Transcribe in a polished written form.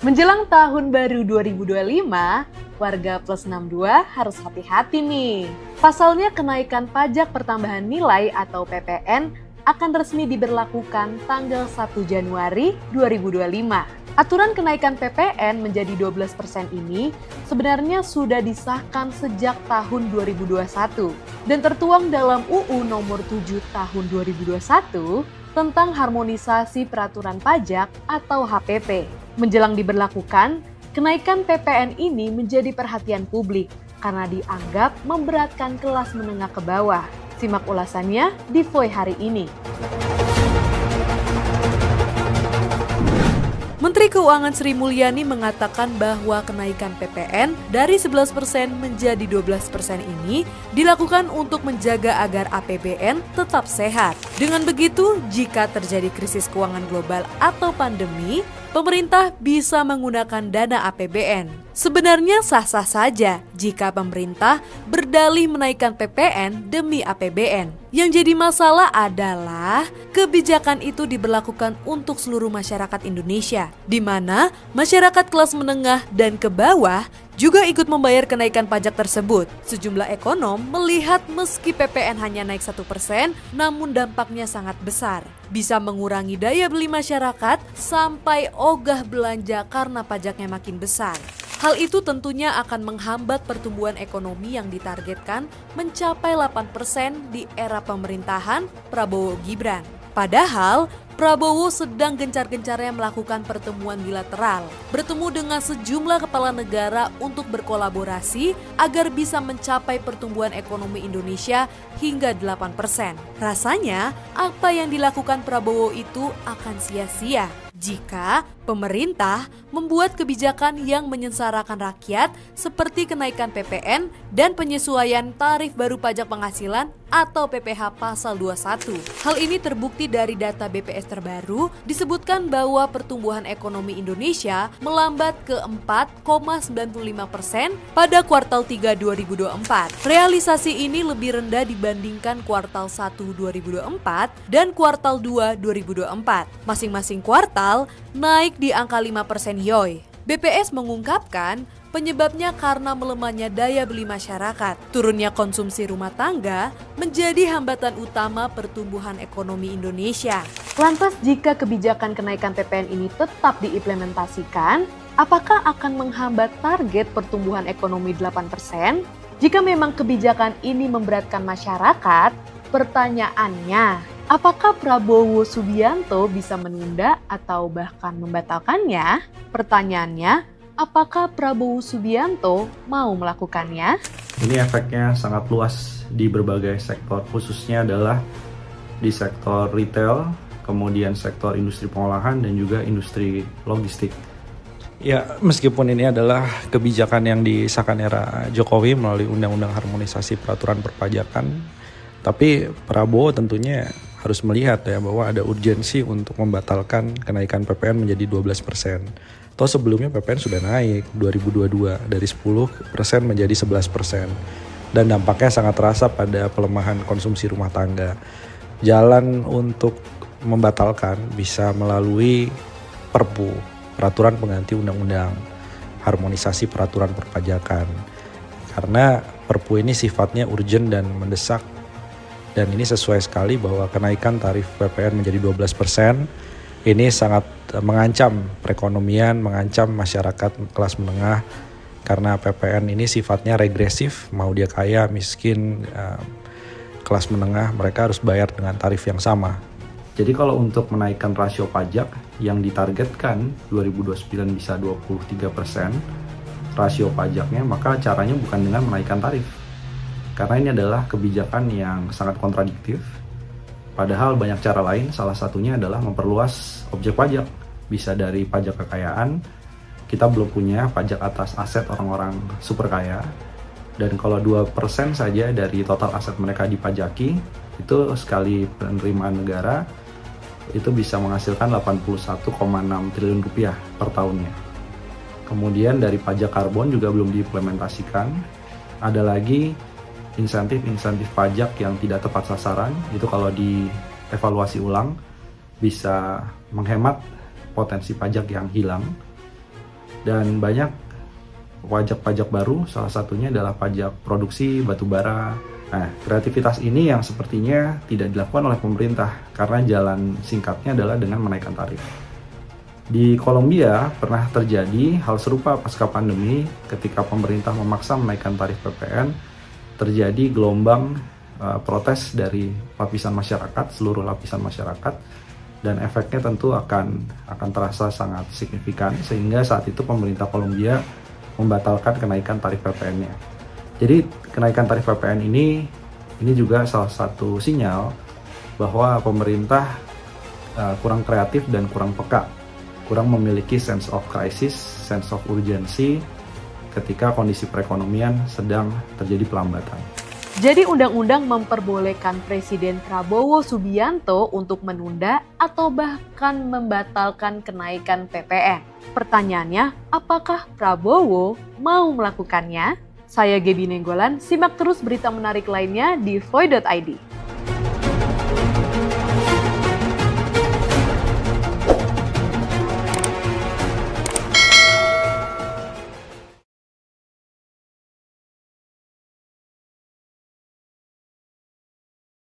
Menjelang tahun baru 2025, warga plus 62 harus hati-hati nih. Pasalnya kenaikan pajak pertambahan nilai atau PPN akan resmi diberlakukan tanggal 1 Januari 2025. Aturan kenaikan PPN menjadi 12% ini sebenarnya sudah disahkan sejak tahun 2021 dan tertuang dalam UU nomor 7 tahun 2021 tentang harmonisasi peraturan pajak atau HPP. Menjelang diberlakukan, kenaikan PPN ini menjadi perhatian publik karena dianggap memberatkan kelas menengah ke bawah. Simak ulasannya di Voy hari ini. Menteri Keuangan Sri Mulyani mengatakan bahwa kenaikan PPN dari 11% menjadi 12% ini dilakukan untuk menjaga agar APBN tetap sehat. Dengan begitu, jika terjadi krisis keuangan global atau pandemi, pemerintah bisa menggunakan dana APBN. Sebenarnya sah-sah saja jika pemerintah berdalih menaikkan PPN demi APBN. Yang jadi masalah adalah kebijakan itu diberlakukan untuk seluruh masyarakat Indonesia, di mana masyarakat kelas menengah dan ke bawah juga ikut membayar kenaikan pajak tersebut. Sejumlah ekonom melihat meski PPN hanya naik 1%, namun dampaknya sangat besar. Bisa mengurangi daya beli masyarakat sampai ogah belanja karena pajaknya makin besar. Hal itu tentunya akan menghambat pertumbuhan ekonomi yang ditargetkan mencapai 8% di era pemerintahan Prabowo Gibran. Padahal, Prabowo sedang gencar-gencarnya melakukan pertemuan bilateral, bertemu dengan sejumlah kepala negara untuk berkolaborasi agar bisa mencapai pertumbuhan ekonomi Indonesia hingga 8%. Rasanya, apa yang dilakukan Prabowo itu akan sia-sia jika pemerintah membuat kebijakan yang menyengsarakan rakyat seperti kenaikan PPN dan penyesuaian tarif baru pajak penghasilan atau PPh pasal 21. Hal ini terbukti dari data BPS terbaru, disebutkan bahwa pertumbuhan ekonomi Indonesia melambat ke 4,95% pada kuartal 3 2024. Realisasi ini lebih rendah dibandingkan kuartal 1 2024 dan kuartal 2 2024. Masing-masing kuartal naik di angka 5% YoY. BPS mengungkapkan penyebabnya karena melemahnya daya beli masyarakat. Turunnya konsumsi rumah tangga menjadi hambatan utama pertumbuhan ekonomi Indonesia. Lantas jika kebijakan kenaikan PPN ini tetap diimplementasikan, apakah akan menghambat target pertumbuhan ekonomi 8%? Jika memang kebijakan ini memberatkan masyarakat, pertanyaannya, apakah Prabowo Subianto bisa menunda atau bahkan membatalkannya? Pertanyaannya, apakah Prabowo Subianto mau melakukannya? Ini efeknya sangat luas di berbagai sektor, khususnya adalah di sektor retail, kemudian sektor industri pengolahan, dan juga industri logistik. Ya, meskipun ini adalah kebijakan yang disahkan era Jokowi melalui Undang-Undang Harmonisasi Peraturan Perpajakan, tapi Prabowo tentunya harus melihat ya bahwa ada urgensi untuk membatalkan kenaikan PPN menjadi 12%. Toh sebelumnya PPN sudah naik 2022 dari 10% menjadi 11%. Dan dampaknya sangat terasa pada pelemahan konsumsi rumah tangga. Jalan untuk membatalkan bisa melalui Perpu, Peraturan Pengganti Undang-Undang Harmonisasi Peraturan Perpajakan. Karena Perpu ini sifatnya urgent dan mendesak. Dan ini sesuai sekali bahwa kenaikan tarif PPN menjadi 12% ini sangat mengancam perekonomian, mengancam masyarakat kelas menengah karena PPN ini sifatnya regresif, mau dia kaya, miskin, kelas menengah, mereka harus bayar dengan tarif yang sama. Jadi kalau untuk menaikkan rasio pajak yang ditargetkan 2029 bisa 23% rasio pajaknya, maka caranya bukan dengan menaikkan tarif. Karena ini adalah kebijakan yang sangat kontradiktif. Padahal banyak cara lain, salah satunya adalah memperluas objek pajak. Bisa dari pajak kekayaan, kita belum punya pajak atas aset orang-orang super kaya. Dan kalau 2% saja dari total aset mereka dipajaki, itu sekali penerimaan negara, itu bisa menghasilkan 81,6 triliun rupiah per tahunnya. Kemudian dari pajak karbon juga belum diimplementasikan. Ada lagi insentif pajak yang tidak tepat sasaran, itu kalau dievaluasi ulang bisa menghemat potensi pajak yang hilang. Dan banyak pajak-pajak baru, salah satunya adalah pajak produksi batubara. Nah, kreativitas ini yang sepertinya tidak dilakukan oleh pemerintah karena jalan singkatnya adalah dengan menaikkan tarif. Di Kolombia pernah terjadi hal serupa pasca pandemi ketika pemerintah memaksa menaikkan tarif PPN, terjadi gelombang protes dari lapisan masyarakat, seluruh lapisan masyarakat, dan efeknya tentu akan terasa sangat signifikan sehingga saat itu pemerintah Kolombia membatalkan kenaikan tarif PPN-nya. Jadi kenaikan tarif PPN ini juga salah satu sinyal bahwa pemerintah kurang kreatif dan kurang peka, kurang memiliki sense of crisis, sense of urgency ketika kondisi perekonomian sedang terjadi pelambatan. Jadi undang-undang memperbolehkan Presiden Prabowo Subianto untuk menunda atau bahkan membatalkan kenaikan PPN. Pertanyaannya, apakah Prabowo mau melakukannya? Saya Gaby Nenggolan, simak terus berita menarik lainnya di Voi.id.